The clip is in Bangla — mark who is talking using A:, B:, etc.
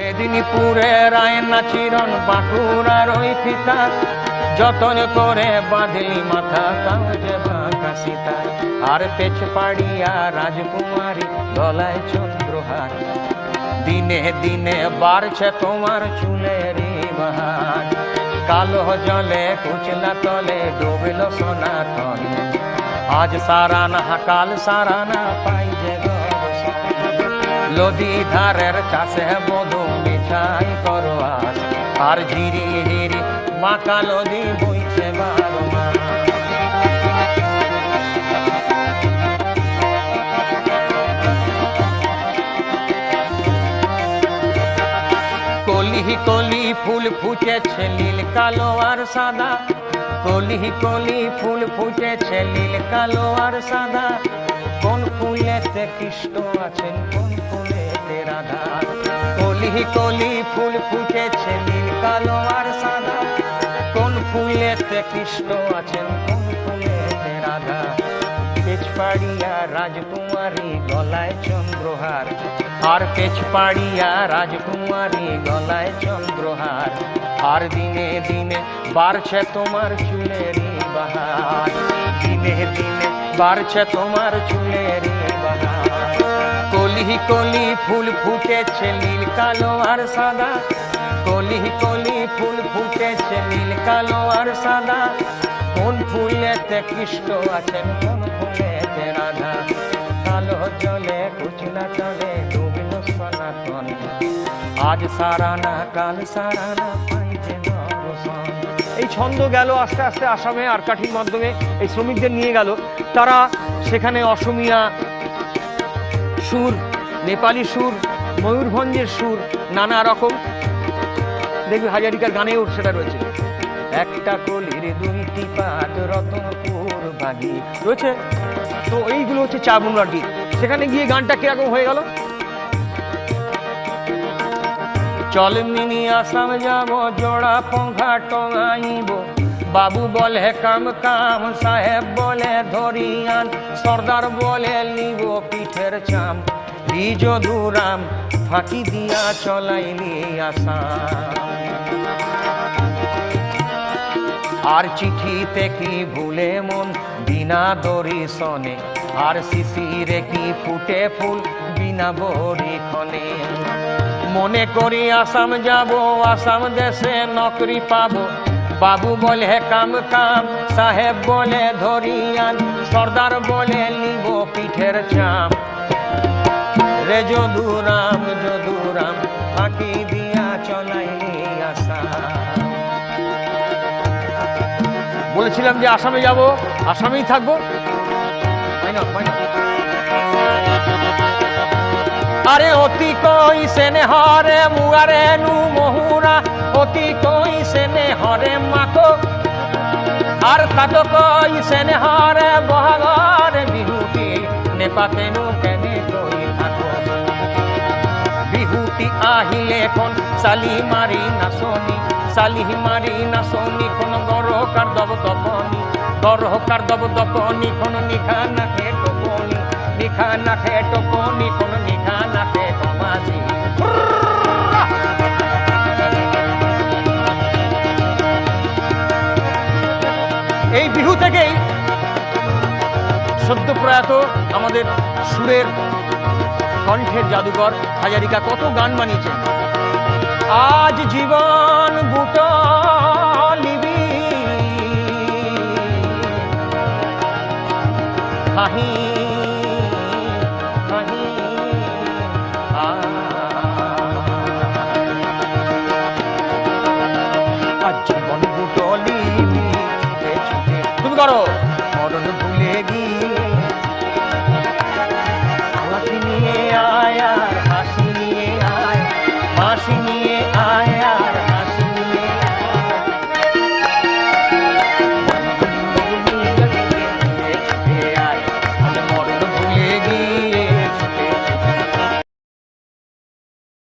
A: মেদিনীপুরের আয়না চিরন বাঁকুড়ার ওই ফিতা যতন করে বাঁধলি মাথা তাও যে বাঁকা সীতা। আর পেছ পাড়িয়া রাজকুমারী গলায় চন্দ্রহার, দিনে দিনে বাড়ছে তোমার চুলের বাহার। কালো জলে কুচলা তলে ডুবিল সনাতন, আজ সারানা কাল সারানা পাই যে নদী ধারের চাষে বধু মিছাই করো আজ। আর ঝিরি ঝিরি মাকা নদী বইছে বারো মাস। কলি কলি ফুল ফুটেছে নীল কালো আর সাদা, কলি কলি ফুল ফুটেছে নীল কালো আর সাদা। কোন ফুলেতে কৃষ্ণ আছেন কোন ফুলেতে রাধা। কলি কলি ফুল ফুটেছে নীল কালো আর সাদা, কোন ফুলেতে কৃষ্ণ আছেন কোন ফুলেতে রাধা। পেছ পাড়িয়া রাজকুমারী গলায় চন্দ্রহার, আর পেছ পাড়িয়া রাজকুমারী গলায় চন্দ্রহার। আর দিনে দিনে বাড়ছে তোমার চুলেরই বাহার, দিনে দিনে বাড়ছে তোমার চুলেরই বাহার। কলি কলি ফুল ফুটেছে নীল কালো আর সাদা, কলি কলি ফুল ফুটেছে নীল কালো আর সাদা। কোন ফুলেতে কৃষ্ণ আছেন কোন ফুলেতে রাধা। কালো জলে কুচলা চলে ডুবিল সনাতন, আজ সারানা কাল সারানা পাই যে দর্শন। এই ছন্দ গেল আস্তে আস্তে আসামে আরকাঠির মাধ্যমে এই শ্রমিকদের নিয়ে গেল। তারা সেখানে অসমিয়া সুর, নেপালি সুর, ময়ূরভঞ্জের সুর, নানা রকম দেখবি হাজারিকার গানেও সেটা রয়েছে। একটা কলির দুইটি পাত রতনপুর বাগি রয়েছে। তো এইগুলো হচ্ছে চাবুমরার গীত। সেখানে গিয়ে গানটা কিরকম হয়ে গেল। চল মিনি আসাম যাব জোড়া পঙ্খা টঙাইব, বাবু বলে কাম কাম সাহেব বলে ধরিয়ান, সর্দার বলে নিব পিঠের চাম, বীজ দুরাম ফাঁকি দিয়া চলাইলি আসাম। আর চিঠিতে কি ভুলে মন বিনা দরিশনে, আর শিশিরে কি ফুটে ফুল বিনা বরিখনে। মনে করি আসাম যাব আসাম দেশে নকরি পাবো, বাবু বলে কাম কাম সাহেব বলে ধরিয়ান, সর্দার বলে নিব পিঠের চাম, রে যদুরাম যদুরাম ফাঁকি দিয়া চলাইলি আসাম। বলেছিলাম যে আসামে যাব, আসামেই থাকবো। আরে অতি কই সেনে হরে মুয়ারে নু মহুরা, অতি কই সেনে হরে মাকো, আর কাট কই সেনে হরে বহাগরে বিহুটি, নেপাতে নু কেনে কই থাকো। বিহুটি আহিলে কোন সালি মারি নাচনি, সালি মারি নাচনি কোন গরকার দব দপনি, গরকার দব দপনি কোন নিখা নাখে টপনি, নিখা নাখে টপনি কোন নিখা নাখে টমাজি। এই বিহু থেকেই সদ্য প্রয়াত আমাদের সুরের কণ্ঠের জাদুকর হাজারিকা কত গান বানিয়েছেন। আজ জীবন বুটো লিবি হাহি হাহি, আজ জীবন বুটো লিবি ছুটে ছুটে, তুমি করো মরণ ভুলে গিয়ে